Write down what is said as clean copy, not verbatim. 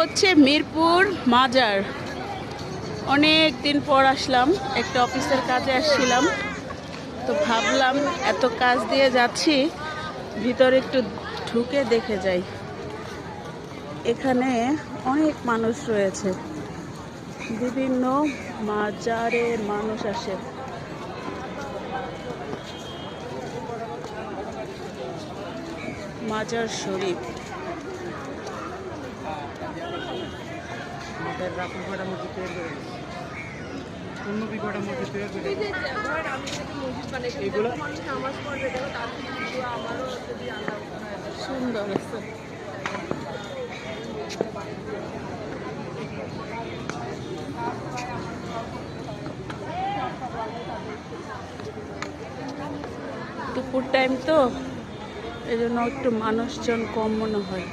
হচ্ছে মিরপুর মাজার। অনেক দিন পর আসলাম, একটা অফিসের কাজে আসছিলাম, তো ভাবলাম এত কাজ দিয়ে যাচ্ছি, ভিতরে একটু ঢুকে দেখে যাই। এখানে অনেক মানুষ রয়েছে, বিভিন্ন মাজারের মানুষ আসে। মাজার শরীফ। সুন্দর আছে। দুপুর টাইম তো, এই জন্য একটু মানুষজন কম মনে হয়।